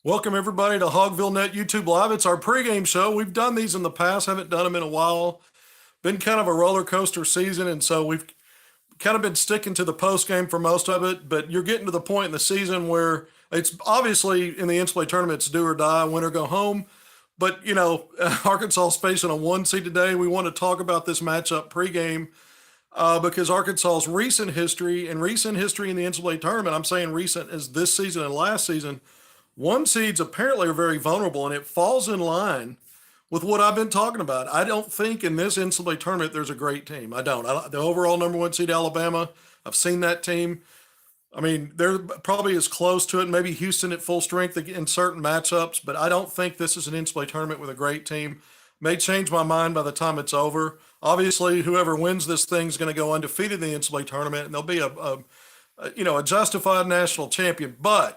Welcome everybody to Hogvillenet YouTube Live. It's our pregame show. We've done these in the past, haven't done them in a while. Been kind of a roller coaster season, and so we've kind of been sticking to the postgame for most of it. But you're getting to the point in the season where it's obviously in the NCAA tournament, it's do or die, win or go home. But Arkansas is facing a one seed today. We want to talk about this matchup pregame because Arkansas's recent history and recent history in the NCAA tournament. I'm saying recent as this season and last season. One seeds apparently are very vulnerable, and it falls in line with what I've been talking about. I don't think in this NCAA tournament there's a great team. The overall number one seed Alabama, I've seen that team. I mean, they're probably as close to it, maybe Houston at full strength in certain matchups, but I don't think this is an NCAA tournament with a great team. May change my mind by the time it's over. Obviously, whoever wins this thing is going to go undefeated in the NCAA tournament, and they'll be a justified national champion. But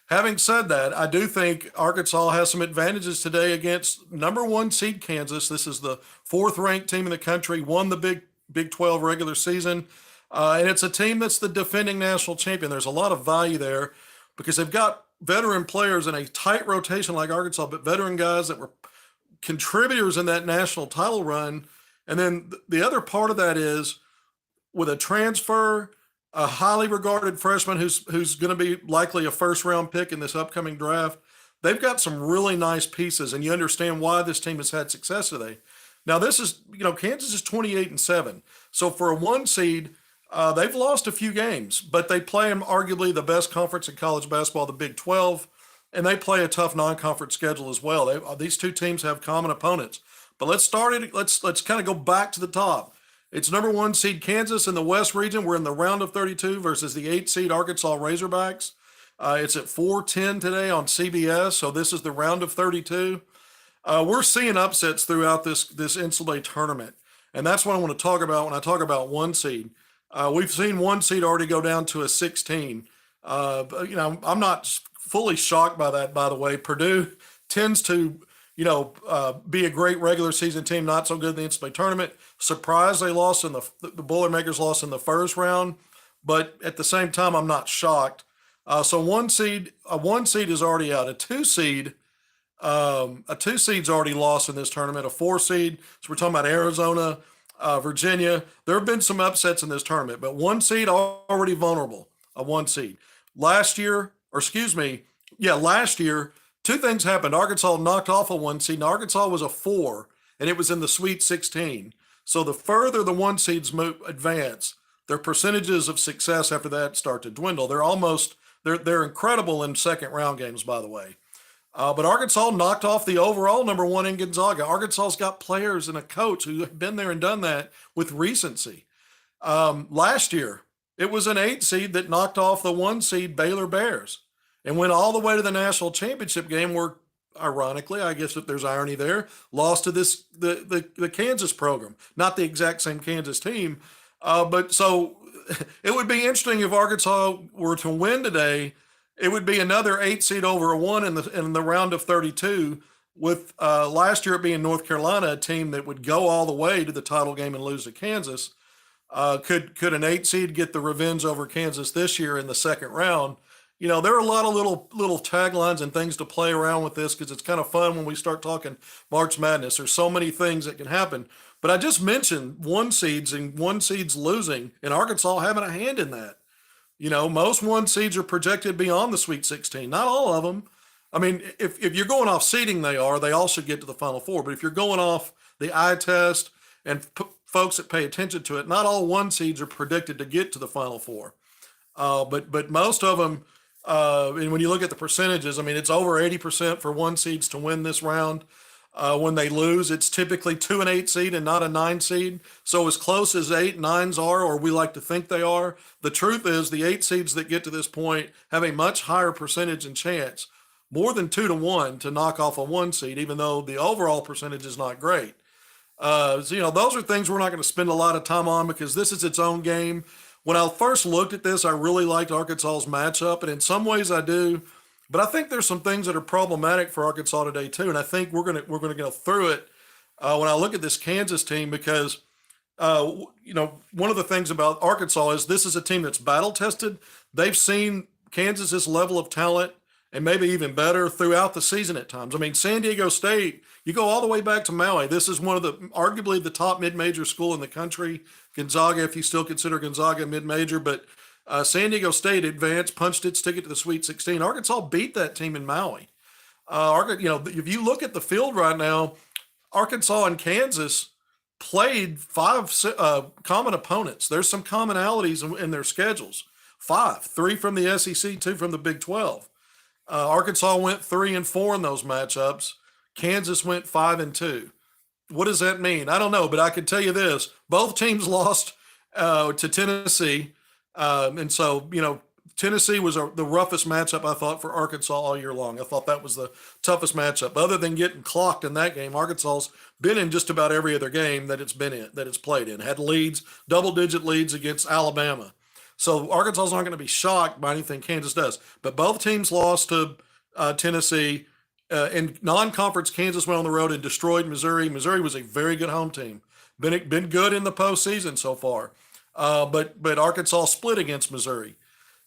having said that, I do think Arkansas has some advantages today against number one seed Kansas. This is the fourth ranked team in the country, won the Big 12 regular season. And it's a team that's the defending national champion. There's a lot of value there because they've got veteran players in a tight rotation like Arkansas, but veteran guys that were contributors in that national title run. And then the other part of that is with a transfer, a highly regarded freshman who's going to be likely a first round pick in this upcoming draft. They've got some really nice pieces, and you understand why this team has had success today. Now, this is, Kansas is 28-7. So for a one seed, they've lost a few games, but they play them arguably the best conference in college basketball, the Big 12, and they play a tough non-conference schedule as well. These two teams have common opponents. But let's kind of go back to the top. It's number one seed Kansas in the West region. We're in the round of 32 versus the 8 seed Arkansas Razorbacks. It's at 4:10 today on CBS, so this is the round of 32. We're seeing upsets throughout this NCAA tournament, and that's what I want to talk about when I talk about one seed. We've seen one seed already go down to a 16. I'm not fully shocked by that, by the way. Purdue tends to be a great regular season team, not so good in the NCAA tournament. Surprised they lost the Boilermakers lost in the first round, but at the same time, I'm not shocked. So a one seed is already out. A two seed's already lost in this tournament. A 4 seed, so we're talking about Arizona, Virginia. There have been some upsets in this tournament, but one seed already vulnerable. A one seed last year, two things happened. Arkansas knocked off a one seed, and Arkansas was a 4, and it was in the Sweet 16. So the further the one seeds advance, their percentages of success after that start to dwindle. They're incredible in second round games, by the way. But Arkansas knocked off the overall number one in Gonzaga. Arkansas's got players and a coach who have been there and done that with recency. Last year, it was an 8 seed that knocked off the 1 seed Baylor Bears and went all the way to the national championship game where, ironically, I guess if there's irony there, lost to the Kansas program. Not the exact same Kansas team. But so it would be interesting if Arkansas were to win today. It would be another 8 seed over a 1 in the round of 32, with last year it being North Carolina, a team that would go all the way to the title game and lose to Kansas. Could an 8 seed get the revenge over Kansas this year in the second round? There are a lot of little taglines and things to play around with this because it's kind of fun when we start talking March Madness. There's so many things that can happen. But I just mentioned one seeds and one seeds losing, and Arkansas having a hand in that. Most one seeds are projected beyond the Sweet 16. Not all of them. I mean, if you're going off seeding, they all should get to the Final Four. But if you're going off the eye test and folks that pay attention to it, not all one seeds are predicted to get to the Final Four. But most of them. And when you look at the percentages, I mean, it's over 80% for one seeds to win this round. When they lose, it's typically 2 and 8 seed and not a 9 seed. So as close as 8 9s are, or we like to think they are, the truth is the 8 seeds that get to this point have a much higher percentage and chance, more than 2 to 1, to knock off a 1 seed, even though the overall percentage is not great. Those are things we're not going to spend a lot of time on because this is its own game. When I first looked at this, I really liked Arkansas's matchup, and in some ways I do. But I think there's some things that are problematic for Arkansas today too, and I think we're gonna go through it when I look at this Kansas team because one of the things about Arkansas is this is a team that's battle tested. They've seen Kansas's level of talent and maybe even better throughout the season at times. I mean, San Diego State, you go all the way back to Maui. This is one of the arguably the top mid-major school in the country. Gonzaga, if you still consider Gonzaga a mid-major, but San Diego State advanced, punched its ticket to the Sweet 16. Arkansas beat that team in Maui. If you look at the field right now, Arkansas and Kansas played five common opponents. There's some commonalities in their schedules. Three from the SEC, two from the Big 12. Arkansas went 3-4 in those matchups. Kansas went 5-2. What does that mean? I don't know, but I can tell you this: both teams lost to Tennessee, and so Tennessee was the roughest matchup, I thought, for Arkansas all year long. I thought that was the toughest matchup. Other than getting clocked in that game, Arkansas's been in just about every other game that it's played in. Had leads, double-digit leads against Alabama. So Arkansas's not going to be shocked by anything Kansas does. But both teams lost to Tennessee. In non-conference, Kansas went on the road and destroyed Missouri. Missouri was a very good home team. Been good in the postseason so far. But Arkansas split against Missouri.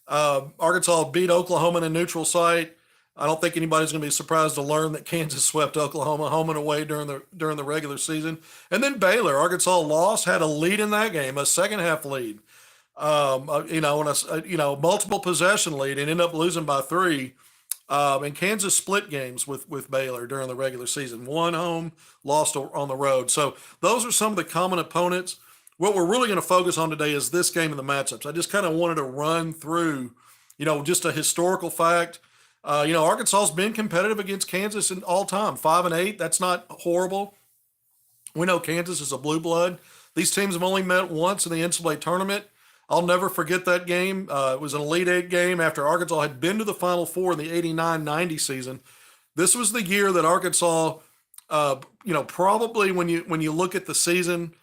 Arkansas beat Oklahoma in a neutral site. I don't think anybody's going to be surprised to learn that Kansas swept Oklahoma home and away during the regular season. And then Baylor, Arkansas lost, had a lead in that game, a second half lead. Multiple possession lead, and ended up losing by 3. And Kansas split games with Baylor during the regular season. One home, lost on the road. So those are some of the common opponents. What we're really going to focus on today is this game and the matchups. I just kind of wanted to run through, just a historical fact. Arkansas's been competitive against Kansas in all time, 5-8. That's not horrible. We know Kansas is a blue blood. These teams have only met once in the NCAA tournament. I'll never forget that game. It was an Elite Eight game after Arkansas had been to the Final Four in the 89-90 season. This was the year that Arkansas, probably when you look at the season,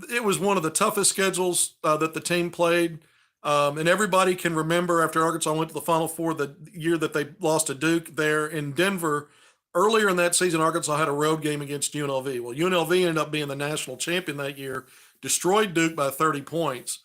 it was one of the toughest schedules that the team played. And everybody can remember after Arkansas went to the Final Four, the year that they lost to Duke there in Denver. Earlier in that season, Arkansas had a road game against UNLV. Well, UNLV ended up being the national champion that year, destroyed Duke by 30 points.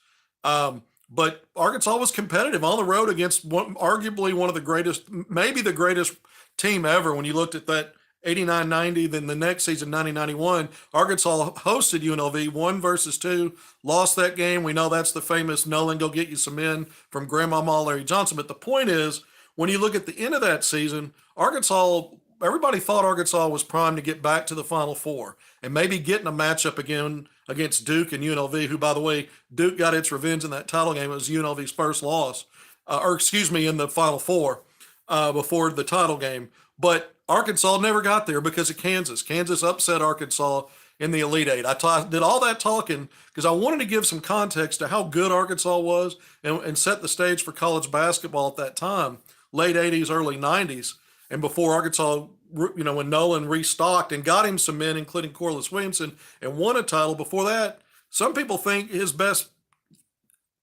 But Arkansas was competitive on the road against arguably one of the greatest, maybe the greatest team ever. When you looked at that 89-90, then the next season, 90-91, Arkansas hosted UNLV 1-2, lost that game. We know that's the famous Nolan, go get you some men from Grandmama Larry Johnson. But the point is, when you look at the end of that season, everybody thought Arkansas was primed to get back to the Final Four and maybe get in a matchup again against Duke and UNLV, who, by the way, Duke got its revenge in that title game. It was UNLV's first loss, in the Final Four before the title game. But Arkansas never got there because of Kansas. Kansas upset Arkansas in the Elite Eight. I did all that talking because I wanted to give some context to how good Arkansas was and set the stage for college basketball at that time, late 80s, early 90s, and before Arkansas, when Nolan restocked and got him some men, including Corliss Williamson, and won a title. Before that, some people think his best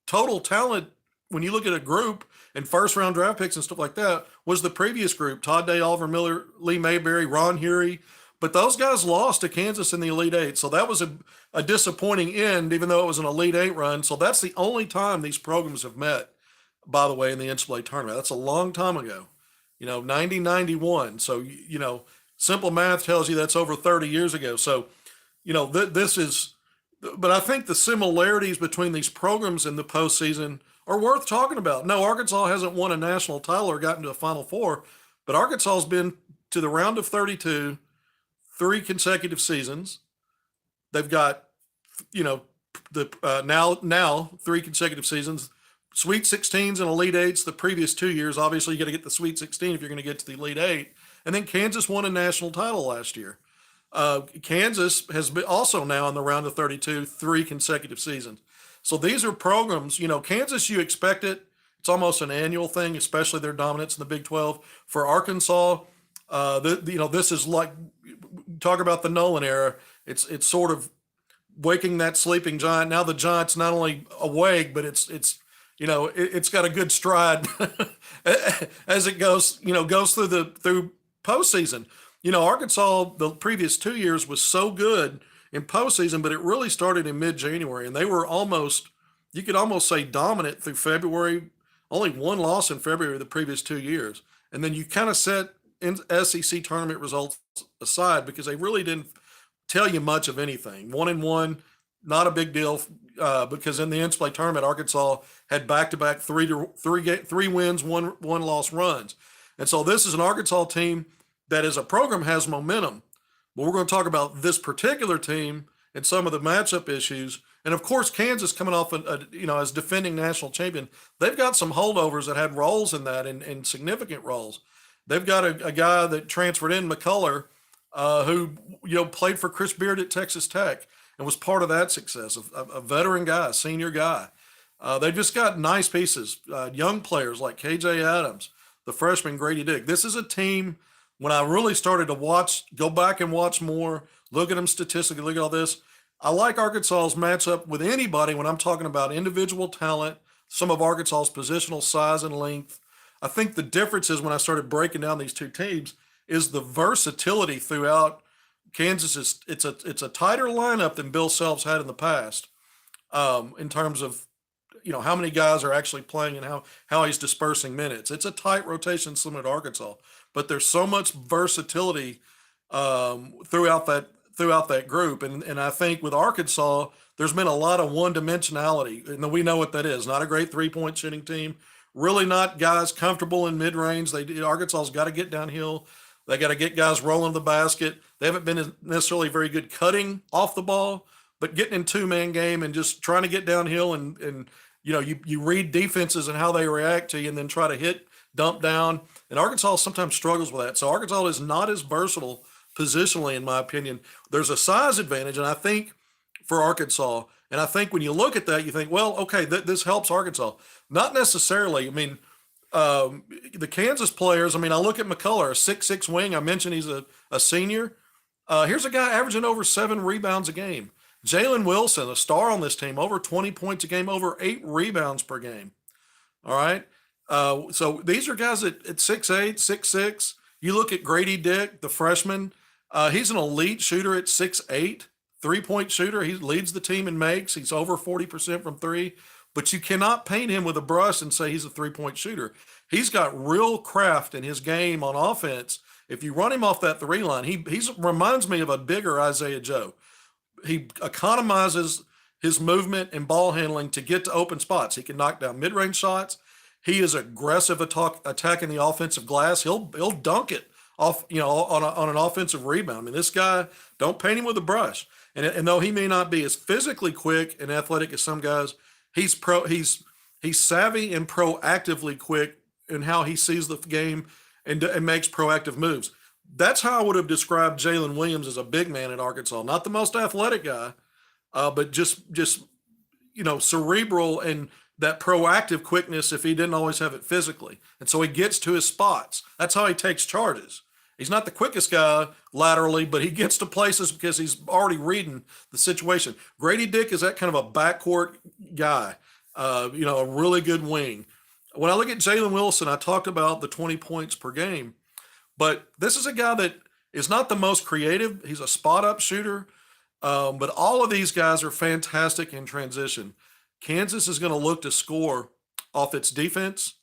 total talent, when you look at a group and first-round draft picks and stuff like that, was the previous group: Todd Day, Oliver Miller, Lee Mayberry, Ron Hury. But those guys lost to Kansas in the Elite Eight, so that was a disappointing end, even though it was an Elite Eight run. So that's the only time these programs have met, by the way, in the NCAA tournament. That's a long time ago. 90-91. So, simple math tells you that's over 30 years ago. So, but I think the similarities between these programs in the postseason are worth talking about. No, Arkansas hasn't won a national title or gotten to a Final Four, but Arkansas has been to the round of 32, 3 consecutive seasons. They've got, now 3 consecutive seasons. Sweet 16s and Elite Eights the previous 2 years. Obviously, you got to get the Sweet 16 if you're going to get to the Elite Eight. And then Kansas won a national title last year. Kansas has been also now in the round of 32, 3 consecutive seasons. So these are programs, Kansas, you expect it. It's almost an annual thing, especially their dominance in the Big 12. For Arkansas, this is like, talk about the Nolan era. It's sort of waking that sleeping giant. Now the giant's not only awake, but it's got a good stride as it goes through postseason. Arkansas the previous 2 years was so good in postseason, but it really started in mid-January, and they were you could almost say dominant through February. Only one loss in February the previous 2 years. and then you kind of set SEC tournament results aside because they really didn't tell you much of anything. 1-1, not a big deal because in the NCAA tournament, Arkansas had back-to-back three wins, one loss runs, and so this is an Arkansas team that, as a program, has momentum. But we're going to talk about this particular team and some of the matchup issues. And of course, Kansas coming off, as defending national champion, they've got some holdovers that had roles in that and significant roles. They've got a guy that transferred in, McCullough, who played for Chris Beard at Texas Tech and was part of that success. A veteran guy, a senior guy. They've just got nice pieces, young players like KJ Adams, the freshman Grady Dick. This is a team. When I really started to go back and watch more, look at them statistically, look at all this, I like Arkansas's matchup with anybody when I'm talking about individual talent, some of Arkansas's positional size and length. I think the difference is when I started breaking down these two teams is the versatility throughout. Kansas it's a tighter lineup than Bill Self's had in the past, in terms of how many guys are actually playing and how he's dispersing minutes. It's a tight rotation similar to Arkansas, but there's so much versatility throughout that group. And I think with Arkansas, there's been a lot of one-dimensionality, and we know what that is. Not a great three-point shooting team, really not guys comfortable in mid-range. Arkansas's got to get downhill. They got to get guys rolling the basket. They haven't been necessarily very good cutting off the ball, but getting in two-man game and just trying to get downhill and you read defenses and how they react to you and then try to dump down. And Arkansas sometimes struggles with that. So Arkansas is not as versatile positionally, in my opinion. There's a size advantage, and I think for Arkansas, and I think when you look at that, you think, well, okay, this helps Arkansas. Not necessarily. I mean, the Kansas players, I look at McCullough, a 6'6" wing. I mentioned he's a senior. Here's a guy averaging over 7 rebounds a game. Jalen Wilson, a star on this team, over 20 points a game, over 8 rebounds per game. All right. So these are guys at 6'8", 6'6". You look at Grady Dick, the freshman. He's an elite shooter at 6'8", three-point shooter. He leads the team in makes. He's over 40% from three. But you cannot paint him with a brush and say he's a three-point shooter. He's got real craft in his game on offense. If you run him off that three line, he reminds me of a bigger Isaiah Joe. He economizes his movement and ball handling to get to open spots. He can knock down mid-range shots. He is aggressive attacking the offensive glass. He'll dunk it off, on an offensive rebound. This guy, don't paint him with a brush. And though he may not be as physically quick and athletic as some guys, he's savvy and proactively quick in how he sees the game and makes proactive moves. That's how I would have described Jalen Williams as a big man at Arkansas. Not the most athletic guy, but just cerebral and that proactive quickness if he didn't always have it physically. And so he gets to his spots. That's how he takes charges. He's not the quickest guy laterally, but he gets to places because he's already reading the situation. Grady Dick is that kind of a backcourt guy, a really good wing. When I look at Jalen Wilson, I talked about the 20 points per game. But this is a guy that is not the most creative. He's a spot-up shooter. But all of these guys are fantastic in transition. Kansas is going to look to score off its defense.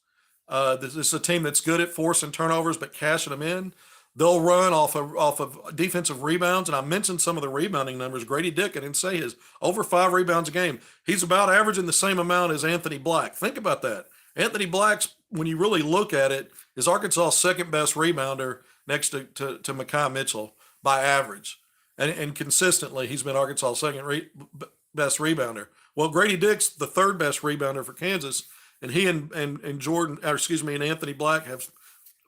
This is a team that's good at forcing turnovers but cashing them in. They'll run off of defensive rebounds. And I mentioned some of the rebounding numbers. Grady Dick, I didn't say his, over 5 rebounds a game. He's about averaging the same amount as Anthony Black. Think about that. Anthony Black's, when you really look at it, is Arkansas' second best rebounder next to Mekhi Mitchell by average. And consistently, he's been Arkansas' second best rebounder. Well, Grady Dick's the third best rebounder for Kansas, and he and Anthony Black have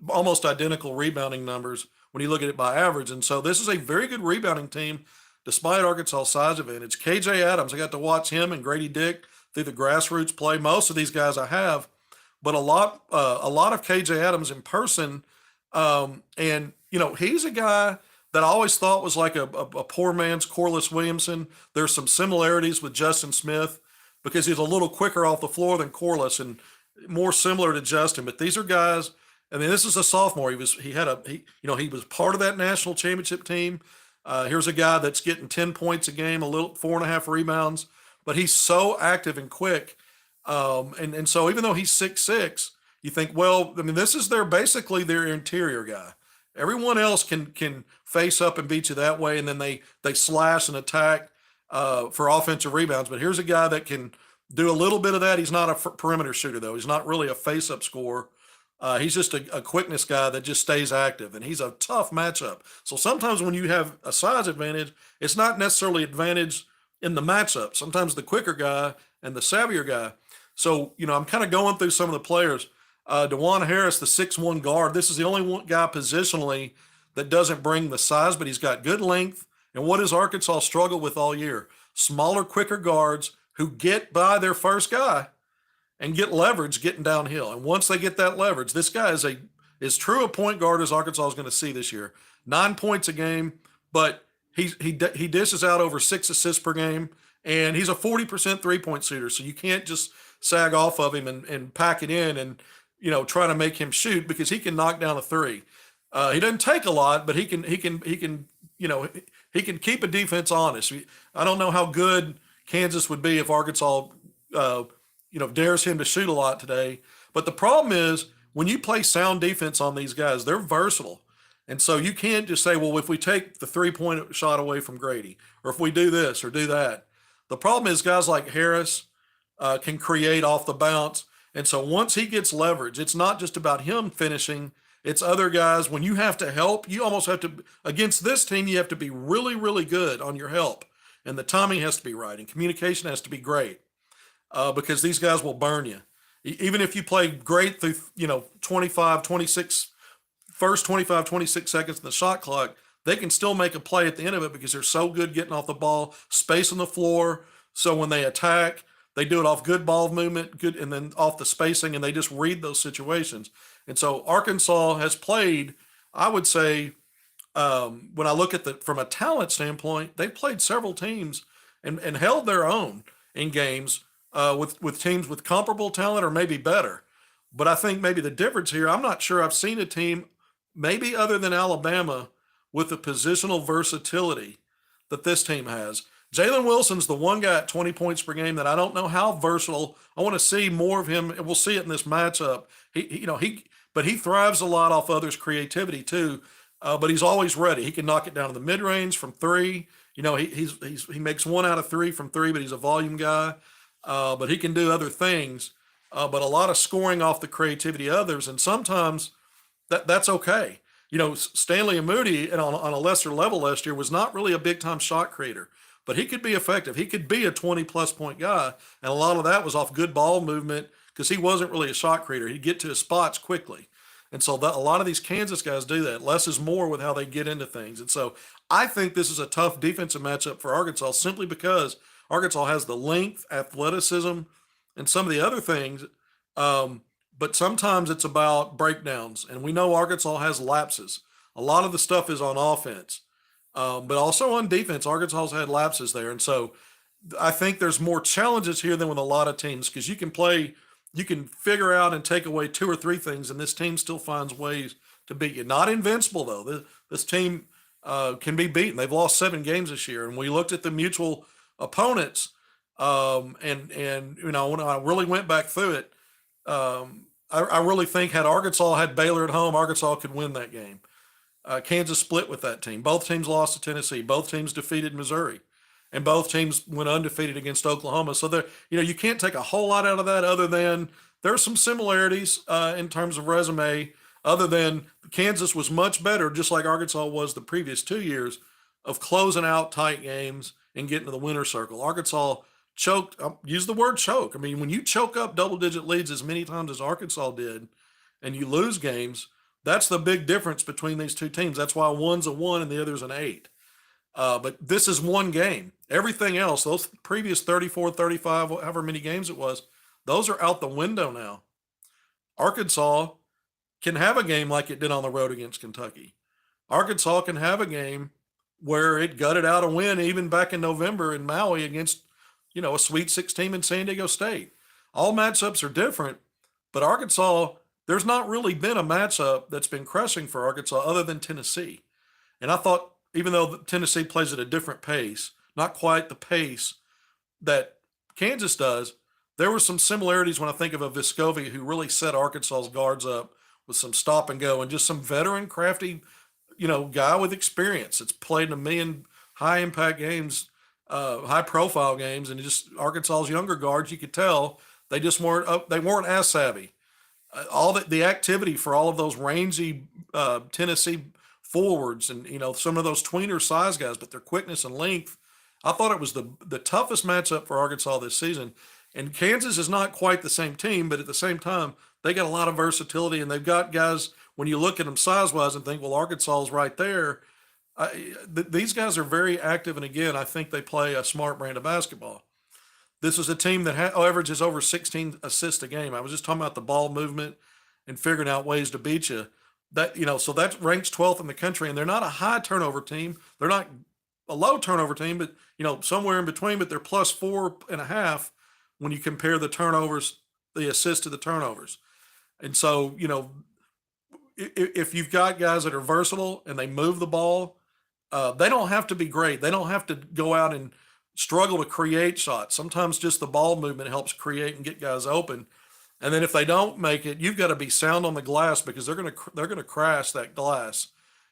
almost identical rebounding numbers when you look at it by average. And so this is a very good rebounding team, despite Arkansas' size advantage. KJ Adams, I got to watch him and Grady Dick through the grassroots play. Most of these guys I have, but a lot of KJ Adams in person. And he's a guy that I always thought was like a poor man's Corliss Williamson. There's some similarities with Justin Smith because he's a little quicker off the floor than Corliss and more similar to Justin. But these are guys. This is a sophomore. He was part of that national championship team. Here's a guy that's getting 10 points a game, 4.5 rebounds, but he's so active and quick. And so even though he's 6'6", you think, well, I mean, this is basically their interior guy. Everyone else can face up and beat you that way, and then they slash and attack for offensive rebounds. But here's a guy that can do a little bit of that. He's not a perimeter shooter though. He's not really a face-up scorer. He's just a quickness guy that just stays active, and he's a tough matchup. So sometimes when you have a size advantage, it's not necessarily advantage in the matchup. Sometimes the quicker guy and the savvier guy. So, I'm kind of going through some of the players. DeJuan Harris, the 6'1" guard, this is the only one guy positionally that doesn't bring the size, but he's got good length. And what does Arkansas struggle with all year? Smaller, quicker guards who get by their first guy and get leverage getting downhill. And once they get that leverage, this guy is as true a point guard as Arkansas is going to see this year. 9 points a game, but he dishes out over 6 assists per game, and he's a 40% three-point shooter. So you can't just sag off of him and pack it in and try to make him shoot, because he can knock down a three. He doesn't take a lot, but he can keep a defense honest. I don't know how good Kansas would be if Arkansas dares him to shoot a lot today. But the problem is, when you play sound defense on these guys, they're versatile. And so you can't just say, well, if we take the three-point shot away from Grady, or if we do this or do that. The problem is guys like Harris can create off the bounce. And so once he gets leverage, it's not just about him finishing. It's other guys. When you have to help, you almost have to, against this team, you have to be really, really good on your help. And the timing has to be right, and communication has to be great, because these guys will burn you. Even if you play great through, 25, 26, first 25, 26 seconds in the shot clock, they can still make a play at the end of it because they're so good getting off the ball, spacing the floor. So when they attack, they do it off good ball movement, good, and then off the spacing, and they just read those situations. And so Arkansas has played, I would say, when I look at from a talent standpoint, they've played several teams and held their own in games with teams with comparable talent or maybe better. But I think maybe the difference here, I'm not sure I've seen a team, maybe other than Alabama, with the positional versatility that this team has. Jalen Wilson's the one guy at 20 points per game that I don't know how versatile. I want to see more of him, and we'll see it in this matchup. But he thrives a lot off others' creativity too. But he's always ready. He can knock it down to the mid-range from three. He makes 1 out of 3 from three, but he's a volume guy. But he can do other things. But a lot of scoring off the creativity of others, and sometimes that's okay. Stanley Moody, and on a lesser level last year, was not really a big-time shot creator, but he could be effective. He could be a 20-plus point guy, and a lot of that was off good ball movement because he wasn't really a shot creator. He'd get to his spots quickly. And so a lot of these Kansas guys do that. Less is more with how they get into things. And so I think this is a tough defensive matchup for Arkansas, simply because Arkansas has the length, athleticism, and some of the other things. But sometimes it's about breakdowns. And we know Arkansas has lapses. A lot of the stuff is on offense. But also on defense, Arkansas has had lapses there. And so I think there's more challenges here than with a lot of teams, because you can figure out and take away 2 or 3 things, and this team still finds ways to beat you. Not invincible, though. This team can be beaten. They've lost 7 games this year, and we looked at the mutual opponents, and when I really went back through it, I really think had Arkansas had Baylor at home, Arkansas could win that game. Kansas split with that team. Both teams lost to Tennessee. Both teams defeated Missouri. And both teams went undefeated against Oklahoma. So you can't take a whole lot out of that, other than there's some similarities in terms of resume, other than Kansas was much better, just like Arkansas was the previous 2 years, of closing out tight games and getting to the winner's circle. Arkansas choked, use the word choke. I mean, when you choke up double-digit leads as many times as Arkansas did, and you lose games, that's the big difference between these two teams. That's why one's a 1 and the other's an 8. But this is one game. Everything else, those previous 34, 35, however many games it was, those are out the window now. Arkansas can have a game like it did on the road against Kentucky. Arkansas can have a game where it gutted out a win even back in November in Maui against, a Sweet 16 in San Diego State. All matchups are different, but Arkansas, there's not really been a matchup that's been crushing for Arkansas other than Tennessee. And I thought, even though Tennessee plays at a different pace, not quite the pace that Kansas does, there were some similarities when I think of a Vescovi who really set Arkansas's guards up with some stop and go and just some veteran, crafty, guy with experience. It's played in a million high impact games, high profile games, and just Arkansas's younger guards. You could tell they weren't as savvy. All the activity for all of those rangy Tennessee forwards and some of those tweener size guys, but their quickness and length. I thought it was the toughest matchup for Arkansas this season. And Kansas is not quite the same team, but at the same time, they got a lot of versatility, and they've got guys. When you look at them size wise and think, well, Arkansas is right there. These guys are very active, and again, I think they play a smart brand of basketball. This is a team that averages over 16 assists a game. I was just talking about the ball movement and figuring out ways to beat you. So that ranks 12th in the country, and they're not a high turnover team. They're not a low turnover team, but somewhere in between. But they're plus 4.5 when you compare the turnovers, the assists to the turnovers. And so if you've got guys that are versatile and they move the ball, they don't have to be great. They don't have to go out and struggle to create shots. Sometimes just the ball movement helps create and get guys open. And then if they don't make it, you've got to be sound on the glass because they're gonna crash that glass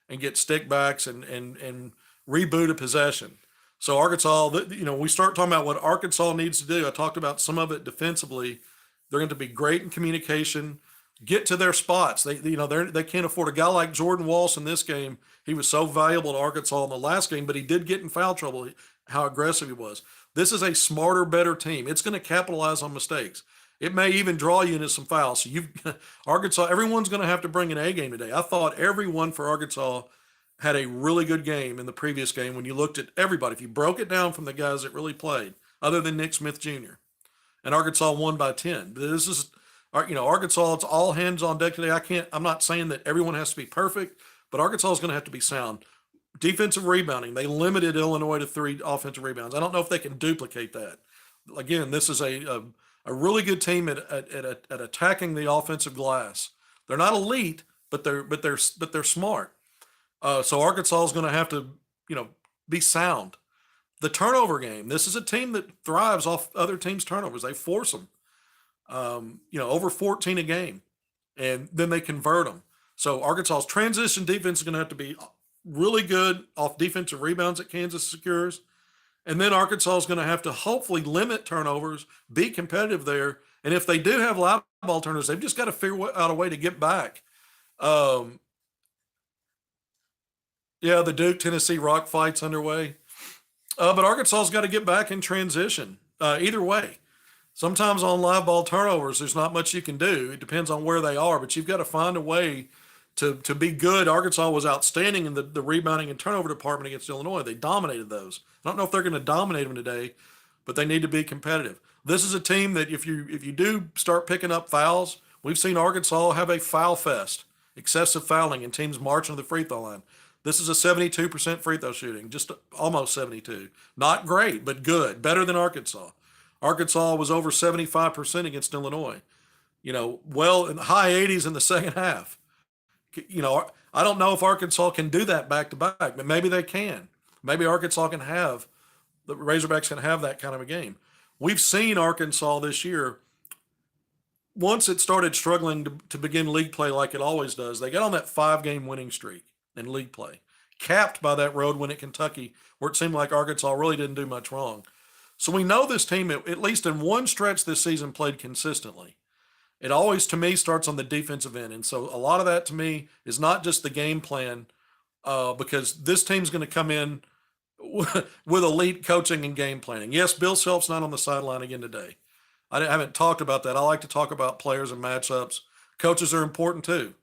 and get stick backs and reboot a possession. So Arkansas, we start talking about what Arkansas needs to do. I talked about some of it defensively. They're going to be great in communication. Get to their spots. They can't afford a guy like Jordan Walsh in this game. He was so valuable to Arkansas in the last game, but he did get in foul trouble. How aggressive he was. This is a smarter, better team. It's going to capitalize on mistakes. It may even draw you into some fouls. So Arkansas. Everyone's going to have to bring an A game today. I thought everyone for Arkansas had a really good game in the previous game. When you looked at everybody, if you broke it down from the guys that really played, other than Nick Smith Jr. and Arkansas won by 10. This is, Arkansas. It's all hands on deck today. I'm not saying that everyone has to be perfect, but Arkansas is going to have to be sound. Defensive rebounding. They limited Illinois to 3 offensive rebounds. I don't know if they can duplicate that. Again, this is a really good team at attacking the offensive glass. They're not elite, but they're smart. So Arkansas is going to have to be sound. The turnover game. This is a team that thrives off other teams' turnovers. They force them. Over 14 a game, and then they convert them. So Arkansas's transition defense is going to have to be really good off defensive rebounds that Kansas secures. And then Arkansas is going to have to hopefully limit turnovers, be competitive there. And if they do have live ball turnovers, they've just got to figure out a way to get back. The Duke-Tennessee rock fight's underway. But Arkansas's got to get back in transition either way. Sometimes on live ball turnovers, there's not much you can do. It depends on where they are, but you've got to find a way to be good. Arkansas was outstanding in the rebounding and turnover department against Illinois. They dominated those. I don't know if they're going to dominate them today, but they need to be competitive. This is a team that if you do start picking up fouls, we've seen Arkansas have a foul fest, excessive fouling, and teams marching to the free throw line. This is a 72% free throw shooting, just almost 72. Not great, but good, better than Arkansas. Arkansas was over 75% against Illinois. Well in the high 80s in the second half. I don't know if Arkansas can do that back to back, but maybe they can. Maybe Arkansas can have, the Razorbacks can have that kind of a game. We've seen Arkansas this year, once it started struggling to begin league play like it always does, they got on that 5-game winning streak in league play, capped by that road win at Kentucky, where it seemed like Arkansas really didn't do much wrong. So we know this team, at least in one stretch this season, played consistently. It always, to me, starts on the defensive end. And so a lot of that, to me, is not just the game plan, because this team's going to come in with elite coaching and game planning. Yes, Bill Self's not on the sideline again today. I haven't talked about that. I like to talk about players and matchups. Coaches are important, too.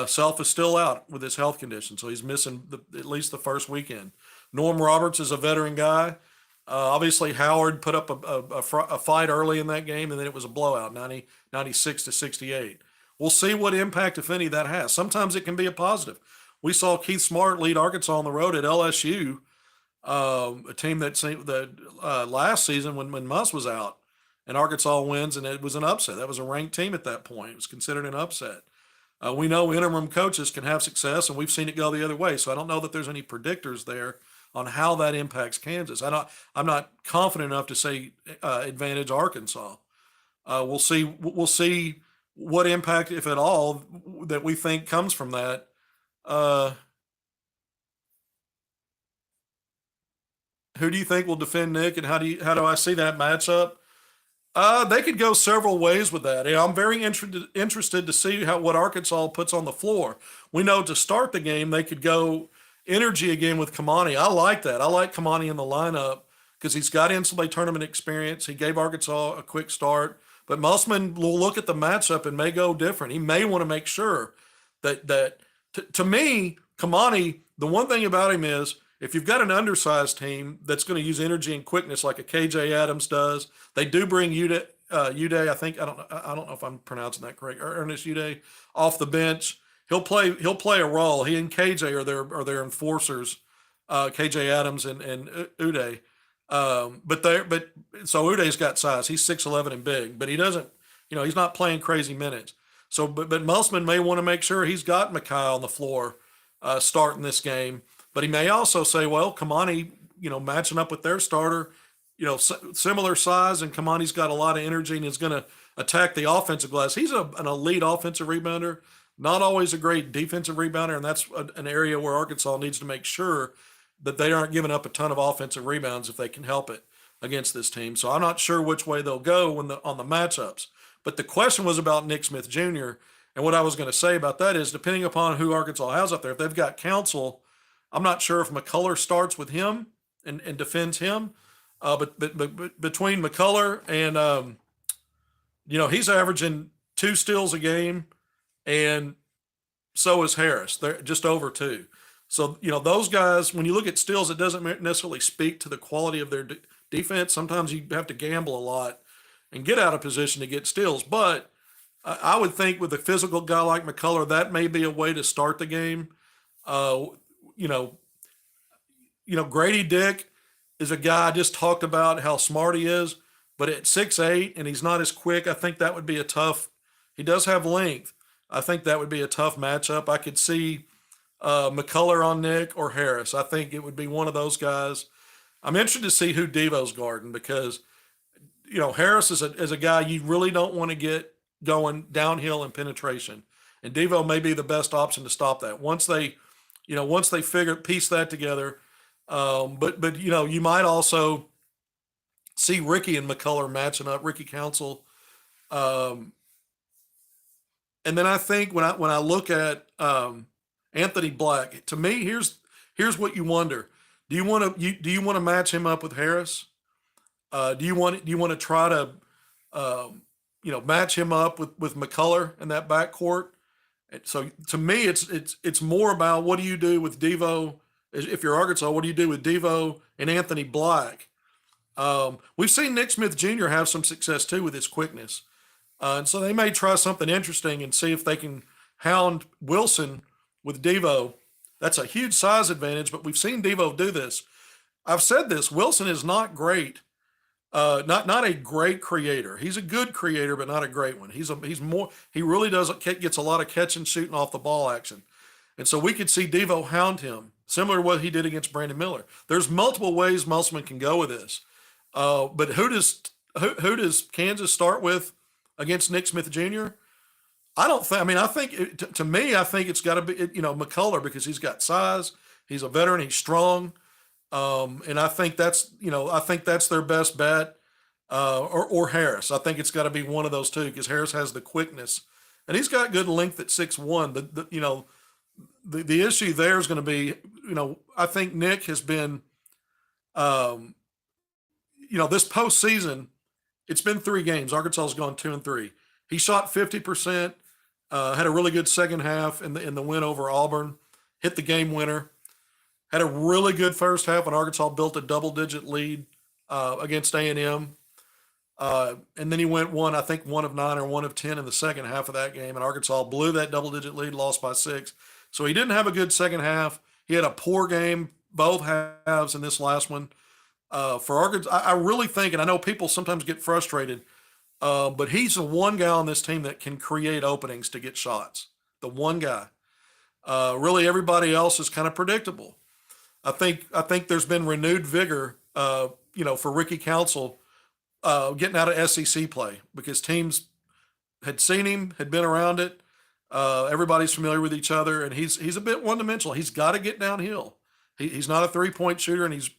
Self is still out with his health condition, so he's missing at least the first weekend. Norm Roberts is a veteran guy. Obviously, Howard put up a fight early in that game, and then it was a blowout, 96-68. We'll see what impact, if any, that has. Sometimes it can be a positive. We saw Keith Smart lead Arkansas on the road at LSU, a team that last season when Muss was out, and Arkansas wins, and it was an upset. That was a ranked team at that point. It was considered an upset. We know interim coaches can have success, and we've seen it go the other way. So I don't know that there's any predictors there on how that impacts Kansas. I'm not confident enough to say advantage Arkansas. We'll see. We'll see what impact, if at all, that we think comes from that. Uh, who do you think will defend Nick, and how do I see that matchup? They could go several ways with that. I'm very interested to see what Arkansas puts on the floor. We know to start the game they could go energy again with Kamani. I like that. I like Kamani in the lineup because he's got NCAA tournament experience. He gave Arkansas a quick start, but Musman will look at the matchup and may go different. He may want to make sure to me, Kamani. The one thing about him is if you've got an undersized team that's going to use energy and quickness like a KJ Adams does, they do bring Uday. I think I don't know if I'm pronouncing that correct. Ernest Uday off the bench. He'll play a role. He and KJ are their enforcers. KJ Adams and Uday. But so Uday's got size. He's 6'11" and big, but he doesn't. He's not playing crazy minutes. So, but Musman may want to make sure he's got Makai on the floor starting this game. But he may also say, well, Kamani, matching up with their starter, similar size, and Kamani's got a lot of energy and is going to attack the offensive glass. He's an elite offensive rebounder, not always a great defensive rebounder, and that's an area where Arkansas needs to make sure that they aren't giving up a ton of offensive rebounds if they can help it against this team. So I'm not sure which way they'll go on the matchups. But the question was about Nick Smith Jr., and what I was going to say about that is depending upon who Arkansas has up there, if they've got Counsell, I'm not sure if McCullough starts with him and defends him. But between McCullough and, he's averaging 2 steals a game, and so is Harris. They're just over 2. So, those guys, when you look at steals, it doesn't necessarily speak to the quality of their defense. Sometimes you have to gamble a lot and get out of position to get steals. But I would think with a physical guy like McCullough, that may be a way to start the game. You know, Grady Dick is a guy I just talked about how smart he is, but at 6'8" and he's not as quick, I think that would be a tough. He does have length. I think that would be a tough matchup. I could see McCullough on Nick or Harris. I think it would be one of those guys. I'm interested to see who Devo's guarding because, Harris is a guy you really don't want to get going downhill in penetration, and Devo may be the best option to stop that once they piece that together. But you might also see Ricky and McCullough matching up, Ricky Counsell. And then I think when I look at Anthony Black, to me, here's what you wonder: do you want to match him up with Harris? Do you want to try to match him up with McCullough in that backcourt? So to me, it's more about what do you do with Devo. If you're Arkansas, what do you do with Devo and Anthony Black? We've seen Nick Smith Jr. have some success too with his quickness. And so they may try something interesting and see if they can hound Wilson with Devo. That's a huge size advantage, but we've seen Devo do this. I've said this, Wilson is not great. Not a great creator. He's a good creator, but not a great one. He really gets a lot of catch and shooting off the ball action. And so we could see Devo hound him, similar to what he did against Brandon Miller. There's multiple ways Musman can go with this. But who does Kansas start with against Nick Smith Jr.? I think it's got to be, McCullough because he's got size. He's a veteran. He's strong. And I think that's their best bet. Or Harris. I think it's got to be one of those two because Harris has the quickness and he's got good length at 6'1". The issue there is going to be, I think Nick has been, this postseason, it's been 3 games. Arkansas has gone 2-3. He shot 50%, had a really good second half in the win over Auburn, hit the game winner, had a really good first half when Arkansas built a double-digit lead against A&M. And then he went one of 9 or 1 of 10 in the second half of that game, and Arkansas blew that double-digit lead, lost by 6. So he didn't have a good second half. He had a poor game both halves in this last one. For Arkansas, I really think, and I know people sometimes get frustrated, but he's the one guy on this team that can create openings to get shots. The one guy. Really, everybody else is kind of predictable. I think there's been renewed vigor, for Ricky Counsell getting out of SEC play because teams had seen him, had been around it. Everybody's familiar with each other, and he's a bit one dimensional. He's got to get downhill. He's not a 3-point shooter, and he's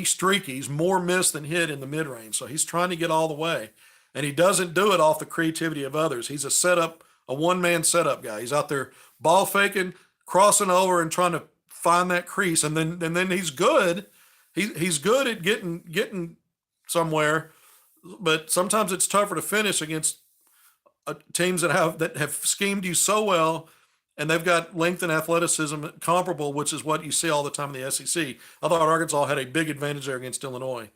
streaky. He's more miss than hit in the mid range, so he's trying to get all the way, and he doesn't do it off the creativity of others. He's a one man setup guy. He's out there ball faking, crossing over, and trying to find that crease, and then he's good. He's good at getting somewhere, but sometimes it's tougher to finish against teams that have schemed you so well, and they've got length and athleticism comparable, which is what you see all the time in the SEC. I thought Arkansas had a big advantage there against Illinois.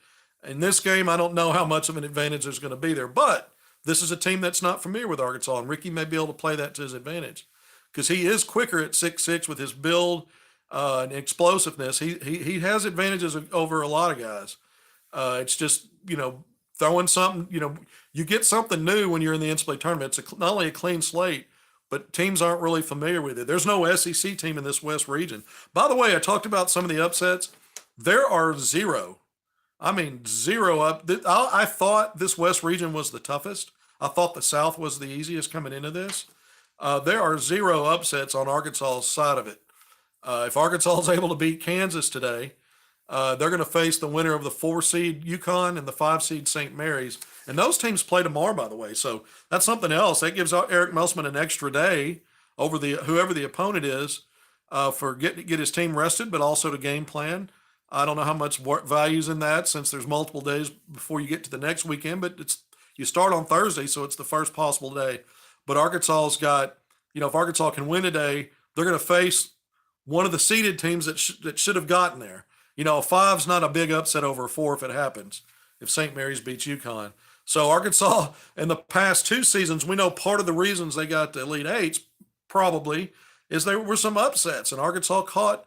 In this game, I don't know how much of an advantage there's going to be there, but this is a team that's not familiar with Arkansas, and Ricky may be able to play that to his advantage because he is quicker at 6'6" with his build and explosiveness. He has advantages over a lot of guys. It's just, throwing something, you get something new when you're in the NCAA tournament. It's not only a clean slate, but teams aren't really familiar with it. There's no SEC team in this West region. By the way, I talked about some of the upsets. There are zero. I mean, zero up. I thought this West region was the toughest. I thought the South was the easiest coming into this. There are zero upsets on Arkansas's side of it. If Arkansas is able to beat Kansas today, they're going to face the winner of the 4-seed UConn and the 5-seed St. Mary's. And those teams play tomorrow, by the way. So that's something else. That gives Eric Musselman an extra day over whoever the opponent is for get his team rested, but also to game plan. I don't know how much value's in that since there's multiple days before you get to the next weekend, but you start on Thursday, so it's the first possible day. But Arkansas's got, if Arkansas can win today, they're going to face one of the seeded teams that should have gotten there. A 5's not a big upset over a 4 if it happens, if St. Mary's beats UConn. So Arkansas, in the past 2 seasons, we know part of the reasons they got the Elite Eights probably is there were some upsets, and Arkansas caught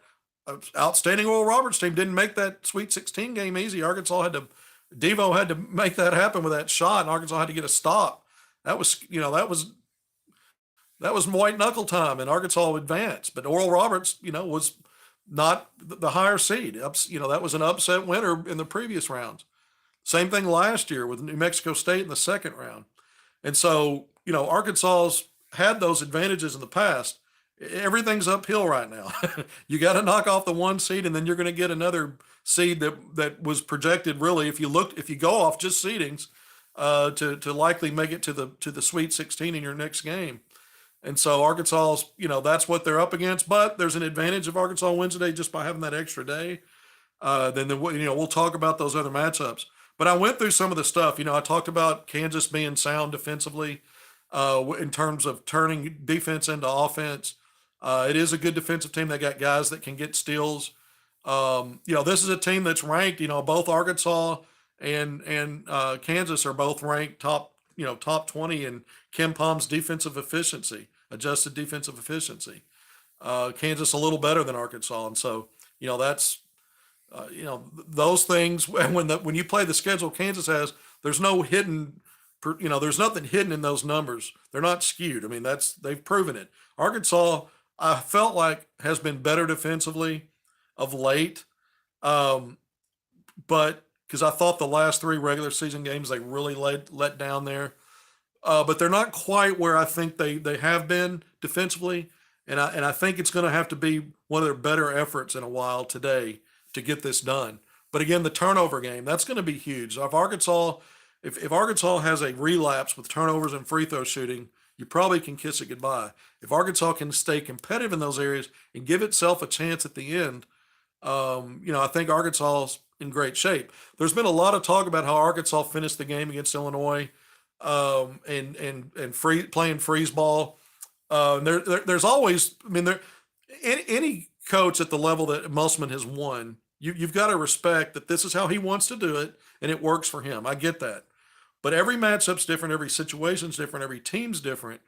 an outstanding Oral Roberts team. Didn't make that Sweet 16 game easy. Devo had to make that happen with that shot, and Arkansas had to get a stop. That was white knuckle time, and Arkansas advanced. But Oral Roberts, was not the higher seed. That was an upset winner in the previous rounds. Same thing last year with New Mexico State in the second round. And so, Arkansas's had those advantages in the past. Everything's uphill right now. You got to knock off the 1 seed, and then you're going to get another seed that was projected really, if you go off just seedings, to likely make it to the Sweet 16 in your next game. And so Arkansas's, that's what they're up against. But there's an advantage if Arkansas wins today just by having that extra day. Then we'll talk about those other matchups. But I went through some of the stuff. I talked about Kansas being sound defensively in terms of turning defense into offense. It is a good defensive team. They got guys that can get steals. This is a team that's ranked. Both Arkansas and Kansas are both ranked top 20 in Ken Palm's defensive efficiency, adjusted defensive efficiency. Kansas a little better than Arkansas, and so that's those things. When you play the schedule Kansas has, there's no hidden. There's nothing hidden in those numbers. They're not skewed. I mean, they've proven it. Arkansas, I felt like, has been better defensively of late, but because I thought the last 3 regular season games they really let down there. But they're not quite where I think they have been defensively, and I think it's going to have to be one of their better efforts in a while today to get this done. But again, the turnover game, that's going to be huge. If Arkansas has a relapse with turnovers and free throw shooting, you probably can kiss it goodbye. If Arkansas can stay competitive in those areas and give itself a chance at the end, I think Arkansas's in great shape. There's been a lot of talk about how Arkansas finished the game against Illinois and playing freeze ball. There's always, any coach at the level that Musselman has won, you've got to respect that this is how he wants to do it, and it works for him. I get that. But every matchup's different, every situation's different, every team's different.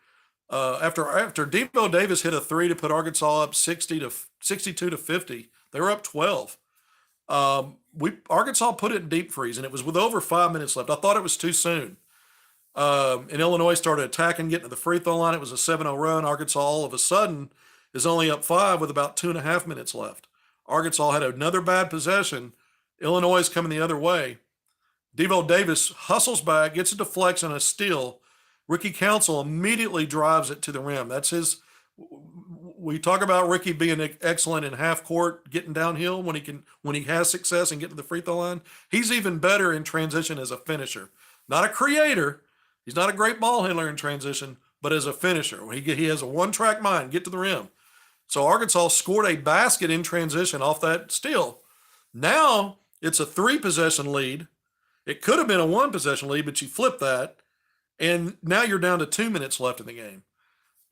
After Devo Davis hit a 3 to put Arkansas up 62 to 50, they were up 12. Arkansas put it in deep freeze, and it was with over 5 minutes left. I thought it was too soon. And Illinois started attacking, getting to the free throw line. It was a 7-0 run. Arkansas all of a sudden is only up 5 with about 2.5 minutes left. Arkansas had another bad possession. Illinois is coming the other way. Devo Davis hustles back, gets a deflection, a steal. Ricky Council immediately drives it to the rim. That's his. We talk about Ricky being excellent in half court, getting downhill when he has success and get to the free throw line. He's even better in transition as a finisher, not a creator. He's not a great ball handler in transition, but as a finisher, he has a one-track mind, get to the rim. So Arkansas scored a basket in transition off that steal. Now it's a 3-possession lead. It could have been a 1-possession lead, but you flip that, and now you're down to 2 minutes left in the game.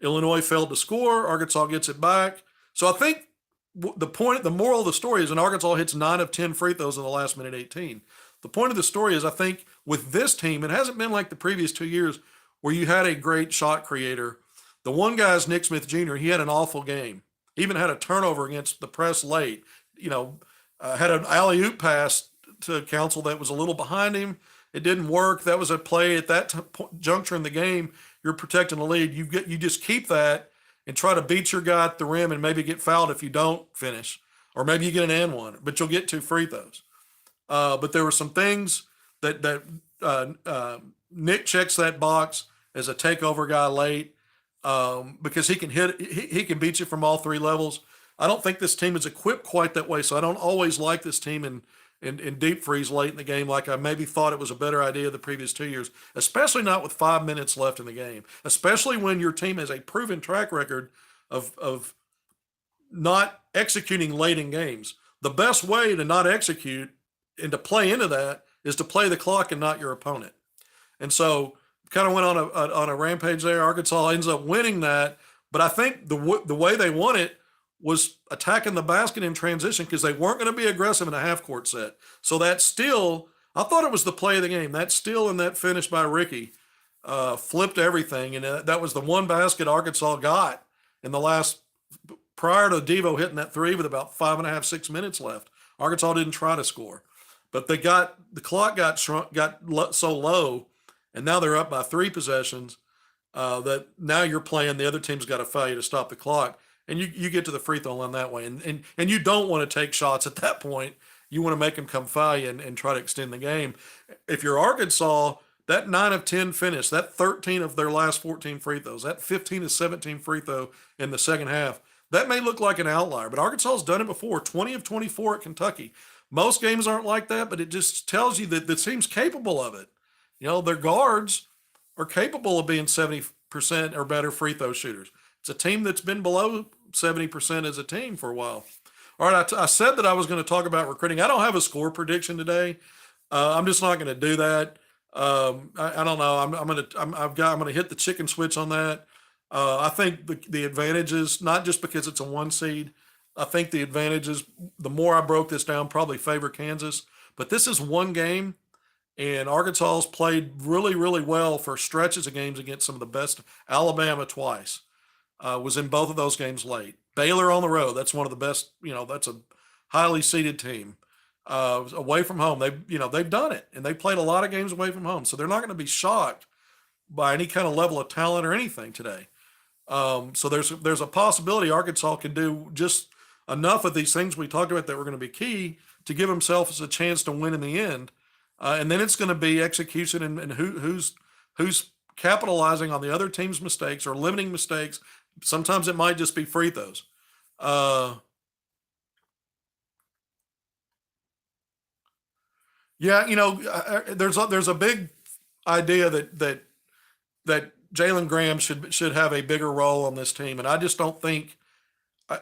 Illinois failed to score. Arkansas gets it back. So I think the moral of the story is, and Arkansas hits 9 of 10 free throws in the last minute 18. The point of the story is, I think with this team, it hasn't been like the previous 2 years where you had a great shot creator. The one guy is Nick Smith Jr. He had an awful game. Even had a turnover against the press late. Had an alley-oop pass to Council that was a little behind him. It didn't work. That was a play at that juncture in the game. You're protecting the lead. You just keep that and try to beat your guy at the rim and maybe get fouled if you don't finish, or maybe you get an and one, but you'll get 2 free throws. But there were some things that Nick checks that box as a takeover guy late because he can beat you from all 3 levels. I don't think this team is equipped quite that way, so I don't always like this team in deep freeze late in the game like I maybe thought it was a better idea the previous 2 years, especially not with 5 minutes left in the game, especially when your team has a proven track record of not executing late in games. The best way to not execute and to play into that is to play the clock and not your opponent. And so kind of went on a rampage there. Arkansas ends up winning that, but I think the way they won it was attacking the basket in transition because they weren't going to be aggressive in a half-court set. So that steal, I thought it was the play of the game. That steal and that finish by Ricky flipped everything, and that was the one basket Arkansas got in the last – prior to Devo hitting that 3 with about 5.5, 6 minutes left. Arkansas didn't try to score. But the clock got so low, and now they're up by 3 possessions that now you're playing – the other team's got to foul you to stop the clock. And you get to the free throw line that way. And you don't want to take shots at that point. You want to make them come foul you and try to extend the game. If you're Arkansas, that 9 of 10 finish, that 13 of their last 14 free throws, that 15 of 17 free throw in the second half, that may look like an outlier. But Arkansas's done it before, 20 of 24 at Kentucky. Most games aren't like that, but it just tells you that the team's capable of it. Their guards are capable of being 70% or better free throw shooters. It's a team that's been below 70% as a team for a while. All right, I said that I was going to talk about recruiting. I don't have a score prediction today. I'm just not going to do that. I don't know. I'm going to hit the chicken switch on that. I think the advantages, not just because it's a 1 seed. I think the advantages, the more I broke this down, probably favor Kansas. But this is one game, and Arkansas's played really, really well for stretches of games against some of the best. Alabama twice. Was in both of those games late. Baylor on the road, that's one of the best, that's a highly seeded team. Away from home, they've done it, and they played a lot of games away from home, so they're not going to be shocked by any kind of level of talent or anything today. So there's a possibility Arkansas can do just enough of these things we talked about that were going to be key to give themselves a chance to win in the end. And then it's going to be execution and who's capitalizing on the other team's mistakes or limiting mistakes. Sometimes it might just be free throws. There's a big idea that Jalen Graham should have a bigger role on this team, and I just don't think I've